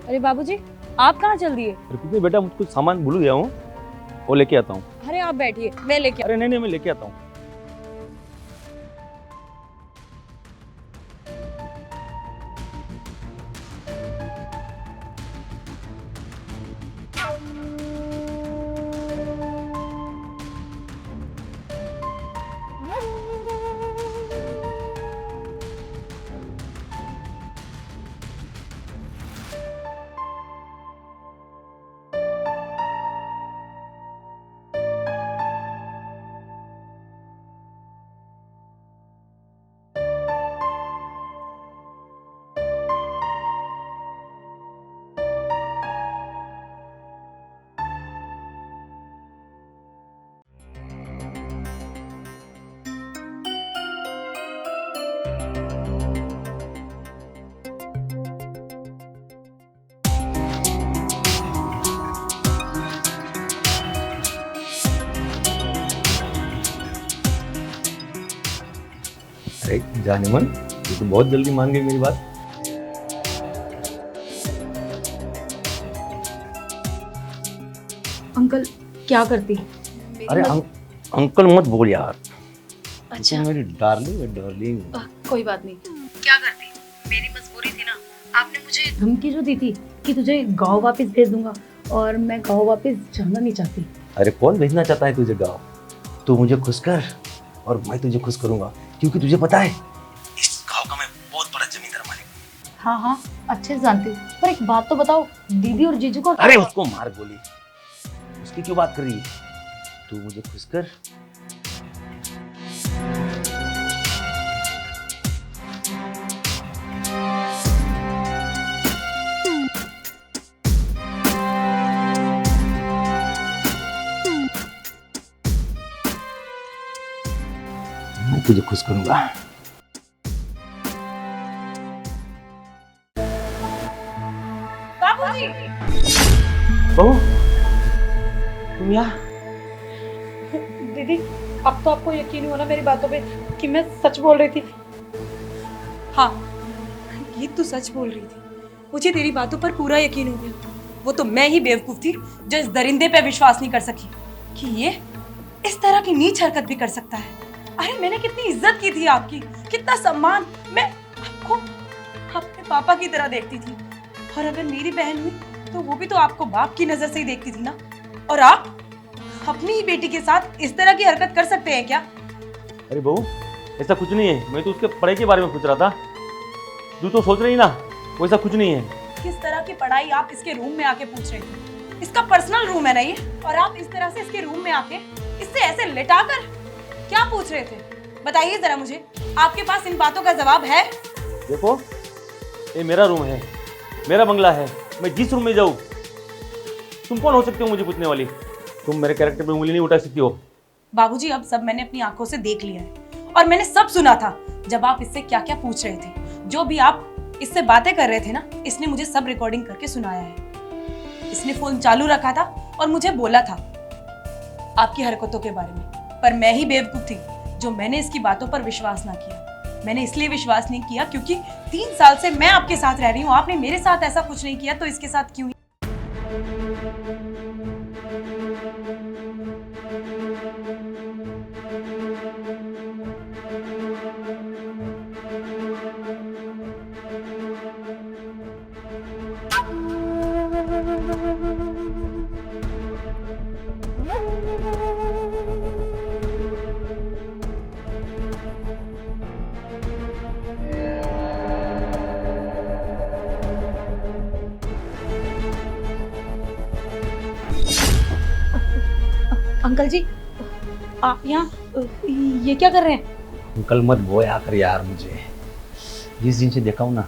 अरे बाबूजी, आप कहाँ चल दिए? रुकिए बेटा, मुझे कुछ सामान भूल गया हूँ, वो लेके आता हूँ। अरे आप बैठिए, मैं लेके अरे नहीं, मैं लेके आता हूँ। अरे जाने मन, ये तो बहुत जल्दी मान गई मेरी बात। अंकल क्या करती? अरे अंकल मत बोल यार। अच्छा तो मेरी डार्लिंग है, डार्लिंग। कोई बात नहीं। क्या करती? मेरी मजबूरी थी ना। आपने मुझे धमकी जो दी थी कि तुझे गांव वापस भेज दूंगा, और मैं गांव वापस जाना नहीं चाहती। अरे कौन भेजना चाहता है तुझे गाँव? तू मुझे खुश कर और मैं तुझे खुश करूंगा, क्योंकि तुझे पता है इस गाँव का मैं बहुत बड़ा जमींदार मालिक हूँ। हाँ हाँ, अच्छे से जानती हूँ, पर एक बात तो बताओ, दीदी और जीजू को। अरे उसको मार गोली, उसकी क्यों बात कर रही है? तू मुझे खुश कर। मैं तुझे खुश करूंगा। बाबूजी! बहू, तुम यहाँ? दीदी, अब तो आपको यकीन हुआ ना मेरी बातों पे कि मैं सच बोल रही थी? हाँ, ये तो सच बोल रही थी। मुझे तेरी बातों पर पूरा यकीन हो गया। वो तो मैं ही बेवकूफ थी जो इस दरिंदे पे विश्वास नहीं कर सकी कि ये इस तरह की नीच हरकत भी कर सकता है। अरे मैंने कितनी इज्जत की थी आपकी, कितना सम्मान। मैं आपको अपने पापा की तरह देखती थी, और अगर मेरी बहन हुई तो वो भी तो आपको बाप की नजर से ही देखती थी ना। और आप अपनी ही बेटी के साथ इस तरह की हरकत कर सकते हैं क्या? अरे बहू, ऐसा कुछ नहीं है, मैं तो उसके पढ़ाई के बारे में पूछ रहा था। तू तो सोच रही ना, वैसा कुछ नहीं है। किस तरह की पढ़ाई आप इसके रूम में आके पूछ रहे थे? इसका पर्सनल रूम है ना ये, और आप इस तरह से इसके रूम में आके इससे ऐसे लिटाकर क्या पूछ रहे थे? बताइए जरा मुझे, आपके पास इन बातों का जवाब है? देखो, ये मेरा रूम है, मेरा बंगला है, मैं जिस रूम में जाऊँ। तुम कौन हो सकते हो मुझे पूछने वाली? तुम मेरे कैरेक्टर पे उंगली नहीं उठा सकती हो। बाबूजी, अब सब मैंने अपनी आंखों से देख लिया है, और मैंने सब सुना था जब आप इससे क्या क्या पूछ रहे थे। जो भी आप इससे बातें कर रहे थे ना, इसने मुझे सब रिकॉर्डिंग करके सुनाया है। इसने फोन चालू रखा था और मुझे बोला था आपकी हरकतों के बारे में, पर मैं ही बेवकूफ थी जो मैंने इसकी बातों पर विश्वास ना किया। मैंने इसलिए विश्वास नहीं किया क्योंकि 3 साल से मैं आपके साथ रह रही हूँ, आपने मेरे साथ ऐसा कुछ नहीं किया, तो इसके साथ क्यों? अंकल जी, आप यहाँ ये क्या कर रहे हैं? अंकल मत बोया कर यार, मुझे जिस दिन से देखा हूँ ना,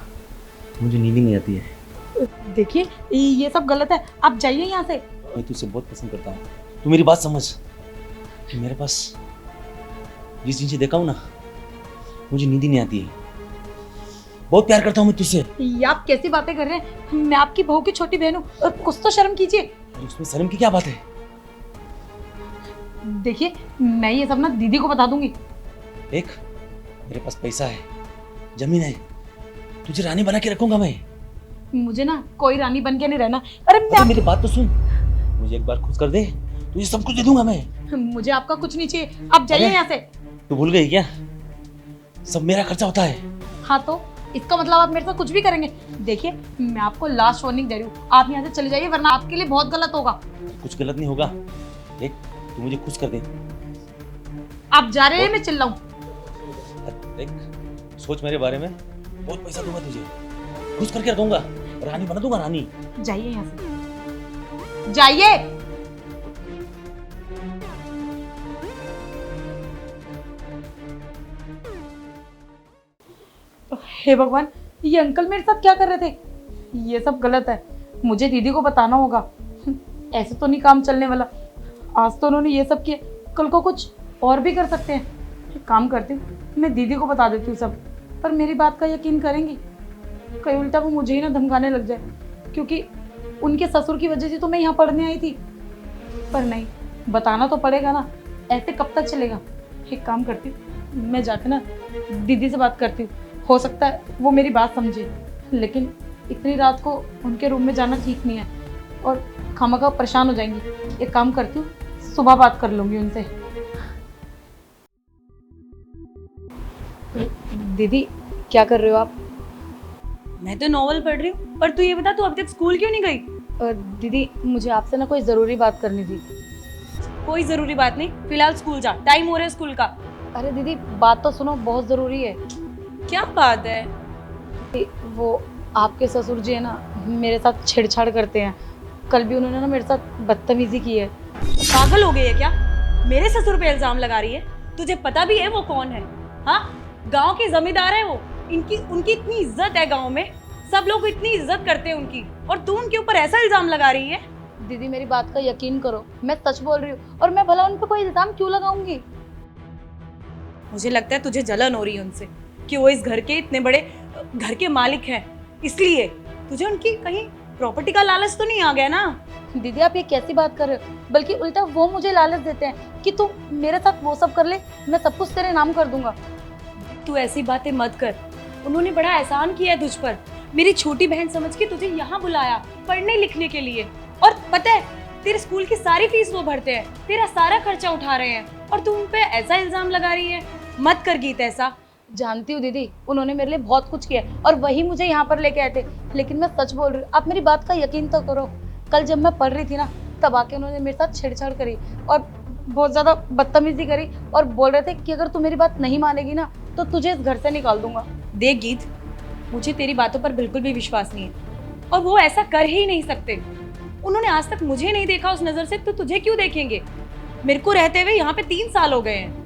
मुझे नींद ही नहीं आती है। देखिए, ये सब गलत है, आप जाइए यहाँ से। मैं तुझसे बहुत पसंद करता हूँ, तू मेरी बात समझ। कि मेरे पास जिस दिन से देखा हूँ ना, मुझे नींद ही नहीं आती है। बहुत प्यार करता हूँ मैं तुझसे। ये आप कैसी बातें कर रहे हैं? मैं आपकी बहू की छोटी बहन हूँ, कुछ तो शर्म कीजिए। उसमें शर्म की क्या बात है? देखिए, मैं ये सब ना दीदी को बता दूंगी। देख, मेरे पास पैसा है, जमीन है, तुझे रानी बना के रखूंगा मैं। मुझे ना कोई रानी बन के नहीं रहना। अरे अरे मेरी बात तो सुन, मुझे एक बार खुश कर दे, तुझे सब कुछ दे दूंगा मैं। मुझे आपका कुछ नहीं चाहिए, आप जाइए अरे, यहाँ से। तू भूल गई क्या? सब मेरा खर्चा होता है। हाँ तो इसका मतलब आप मेरे साथ कुछ भी करेंगे? देखिए मैं आपको लास्ट वार्निंग दे रही हूँ, आप यहाँ से चले जाइए वरना आपके लिए बहुत गलत होगा। कुछ गलत नहीं होगा, देख तू मुझे खुश कर दे। आप जा रहे हैं, मैं चिल्लाऊं? देख सोच मेरे बारे में, बहुत पैसा दूंगा तुझे, खुश करके रखूंगा, रानी बना दूंगा रानी। जाइए यहाँ से, जाइए। हे भगवान, ये अंकल मेरे साथ क्या कर रहे थे? ये सब गलत है, मुझे दीदी को बताना होगा। ऐसे तो नहीं काम चलने वाला। आज तो उन्होंने ये सब किया, कल को कुछ और भी कर सकते हैं। एक काम करती हूँ, मैं दीदी को बता देती हूँ सब, पर मेरी बात का यकीन करेंगी? कहीं उल्टा वो मुझे ही ना धमकाने लग जाए, क्योंकि उनके ससुर की वजह से तो मैं यहाँ पढ़ने आई थी। पर नहीं, बताना तो पड़ेगा ना, ऐसे कब तक चलेगा? एक काम करती हूँ, मैं जाके ना दीदी से बात करती हूँ, हो सकता है वो मेरी बात समझे। लेकिन इतनी रात को उनके रूम में जाना ठीक नहीं है और खामखा परेशान हो जाएंगी। एक काम करती हूँ, सुबह बात कर लूँगी उनसे। दीदी क्या कर रहे हो आप? मैं तो नॉवल पढ़ रही हूँ, पर तू ये बता, तू अभी तक स्कूल क्यों नहीं गई? दीदी मुझे आपसे ना कोई ज़रूरी बात करनी थी। कोई जरूरी बात नहीं, फिलहाल स्कूल जा, टाइम हो रहा है स्कूल का। अरे दीदी बात तो सुनो, बहुत ज़रूरी है। क्या बात है? वो आपके ससुर जी है ना, मेरे साथ छेड़छाड़ करते हैं। कल भी उन्होंने ना मेरे साथ बदतमीजी की है। पागल हो गई है क्या? मेरे ससुर पे इल्जाम लगा रही है? तुझे पता भी है वो कौन है? हाँ, गांव के जमींदार है वो। उनकी इतनी इज्जत है गांव में, सब लोग इतनी इज्जत करते हैं उनकी, और तू उनके ऊपर ऐसा इल्जाम लगा रही है? दीदी मेरी बात का यकीन करो, मैं सच बोल रही हूँ, और मैं भला उन पे कोई इल्जाम क्यों लगाऊंगी? मुझे लगता है तुझे जलन हो रही है उनसे कि वो इस घर के इतने बड़े घर के मालिक हैं, इसलिए तुझे उनकी कहीं प्रॉपर्टी का लालच तो नहीं आ गया ना? दीदी आप ये कैसी बात कर रहे हो? बल्कि उल्टा वो मुझे लालच देते हैं कि तू मेरे साथ वो सब कर ले, मैं सब कुछ तेरे नाम कर दूंगा। तू ऐसी बातें मत कर। उन्होंने बड़ा एहसान किया है तुझ पर, मेरी छोटी बहन समझ के तुझे यहाँ बुलाया पढ़ने लिखने के लिए, और पता है तेरे स्कूल की सारी फीस वो भरते हैं, तेरा सारा खर्चा उठा रहे हैं, और तू उन पे ऐसा इल्जाम लगा रही है? मत कर गीत ऐसा। जानती हूँ दीदी, उन्होंने मेरे लिए बहुत कुछ किया और वही मुझे यहाँ पर लेके आए थे, लेकिन मैं सच बोल रही हूँ, आप मेरी बात का यकीन तो करो। कल जब मैं पढ़ रही थी ना, तब आके उन्होंने मेरे साथ छेड़छाड़ करी और बहुत ज़्यादा बदतमीजी करी, और बोल रहे थे कि अगर तू मेरी बात नहीं मानेगी ना तो तुझे इस घर से निकाल दूंगा। देख गीत, मुझे तेरी बातों पर बिल्कुल भी विश्वास नहीं है, और वो ऐसा कर ही नहीं सकते। उन्होंने आज तक मुझे नहीं देखा उस नज़र से, तो तुझे क्यों देखेंगे? मेरे को रहते हुए यहाँ पे 3 साल हो गए हैं,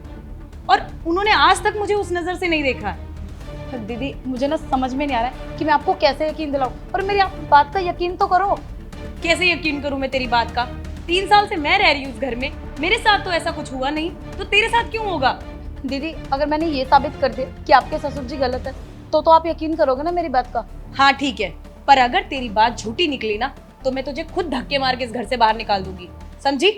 और उन्होंने आज तक मुझे उस नज़र से नहीं देखा है। दीदी मुझे ना समझ में नहीं आ रहा है कि मैं आपको कैसे यकीन दिलाऊं, और मेरी आप बात का यकीन तो करो। कैसे यकीन करूं मैं तेरी बात का? 3 साल से मैं रह रही हूँ उस घर में, मेरे साथ तो ऐसा कुछ हुआ नहीं, तो तेरे साथ क्यों होगा? दीदी अगर मैंने ये साबित कर दिया कि आपके ससुर जी गलत है, तो आप यकीन करोगे ना मेरी बात का? हाँ ठीक है, पर अगर तेरी बात झूठी निकली ना, तो मैं तुझे खुद धक्के मार के इस घर से बाहर निकाल दूंगी, समझी?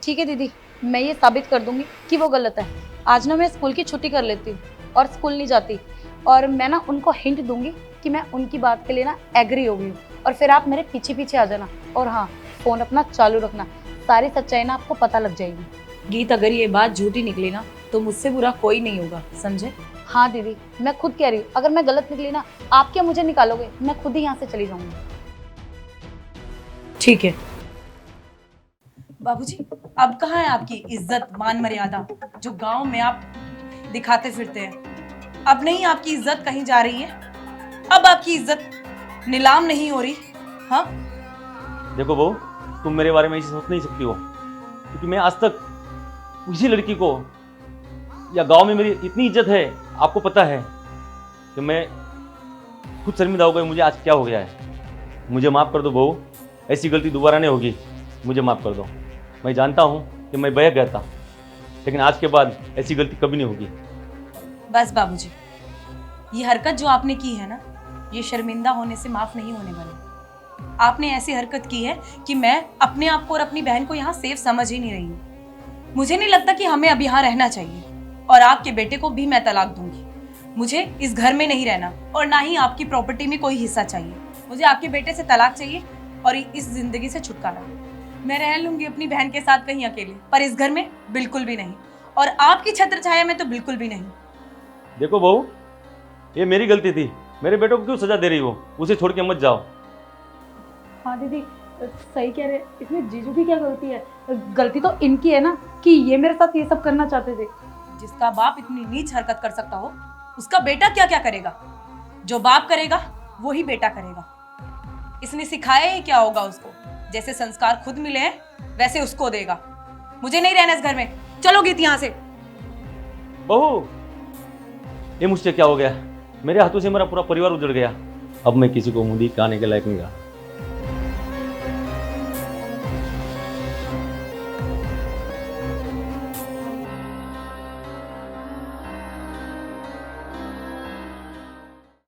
ठीक है दीदी, मैं ये साबित कर दूंगी कि वो गलत है। आज ना मैं स्कूल की छुट्टी कर लेती हूँ और स्कूल नहीं जाती, और मैं ना उनको हिंट दूंगी कि मैं उनकी बात के लिए ना एग्री हो गई हूँ, और फिर आप मेरे पीछे पीछे आ जाना। और हाँ, फ़ोन अपना चालू रखना, सारी सच्चाई ना आपको पता लग जाएगी। गीत, अगर ये बात झूठी निकली ना, तो मुझसे बुरा कोई नहीं होगा, समझे? हाँ दीदी, मैं खुद कह रही हूँ, अगर मैं गलत निकली ना, आप क्या मुझे निकालोगे? मैं खुद ही यहाँ से चली जाऊंगी। ठीक है बाबूजी, अब कहाँ है आपकी इज्जत मान मर्यादा जो गांव में आप दिखाते फिरते हैं? अब नहीं आपकी इज्जत कहीं जा रही है, अब आपकी इज्जत नीलाम नहीं हो रही। हाँ देखो बहू, तुम मेरे बारे में ऐसे सोच नहीं सकती हो, क्योंकि मैं आज तक किसी लड़की को या गांव में मेरी इतनी इज्जत है, आपको पता है कि मैं खुद शर्मिंदा हो गई। मुझे आज क्या हो गया है, मुझे माफ़ कर दो बहू, ऐसी गलती दोबारा नहीं होगी, मुझे माफ़ कर दो। मैं जानता हूँ कि मैं बहक गया था, लेकिन आज के बाद ऐसी गलती कभी नहीं होगी। बस बाबूजी, ये हरकत जो आपने की है ना, ये शर्मिंदा होने से माफ़ नहीं होने वाली। आपने ऐसी हरकत की है कि मैं अपने आप को और अपनी बहन को यहाँ सेफ समझ ही नहीं रही हूँ। मुझे नहीं लगता कि हमें अब यहाँ रहना चाहिए, और आपके बेटे को भी मैं तलाक दूंगी। मुझे इस घर में नहीं रहना, और ना ही आपकी प्रॉपर्टी में कोई हिस्सा चाहिए। मुझे आपके बेटे से तलाक चाहिए और इस जिंदगी से छुटकारा। मैं रह लूंगी अपनी बहन के साथ कहीं अकेले, पर इस घर में बिल्कुल भी नहीं, और आपकी छत्र छाया में तो बिल्कुल भी नहीं। देखो बहू, ये मेरी गलती थी। मेरे बेटों को क्यों सजा दे रही हो? उसे छोड़ के मत जाओ। हाँ दीदी, सही कह रहे, इसमें जीजू की क्या गलती है? गलती तो इनकी है ना कि ये मेरे साथ ये सब करना चाहते थे। जिसका बाप इतनी नीच हरकत कर सकता हो, उसका बेटा क्या क्या करेगा? जो बाप करेगा वो ही बेटा करेगा। इसने सिखाया ही क्या होगा उसको? जैसे संस्कार खुद मिले हैं वैसे उसको देगा। मुझे नहीं रहना इस घर में, चलो गीत यहाँ से। बहू, ये मुझसे क्या हो गया? मेरे हाथों से मेरा पूरा परिवार उजड़ गया। अब मैं किसी को मुंह दिखाने के लायक नहीं रहा।